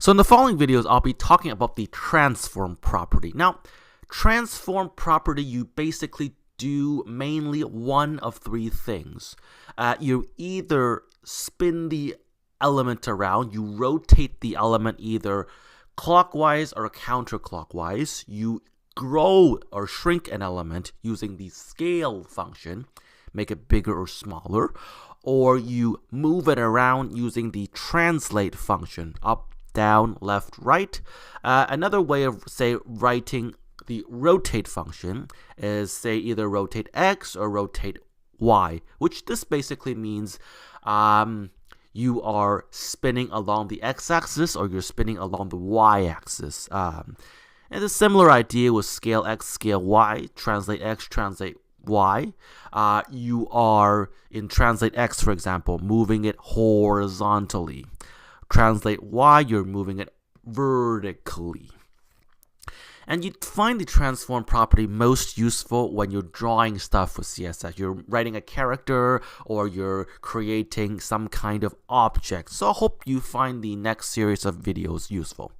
So in the following videos, I'll be talking about the transform property. Now, transform property, you basically do mainly one of three things. You either spin the element around, you rotate the element either clockwise or counterclockwise. You grow or shrink an element using the scale function, make it bigger or smaller, or you move it around using the translate function, up, down, left, right. Another way of, say, writing the rotate function is, say, either rotate x or rotate y, which this basically means you are spinning along the x-axis or you're spinning along the y-axis. And a similar idea with scale x, scale y, translate x, translate y. You are, in translate x, for example, moving it horizontally. Translate y, you're moving it vertically. And you find the transform property most useful when you're drawing stuff with CSS. You're writing a character or you're creating some kind of object. So I hope you find the next series of videos useful.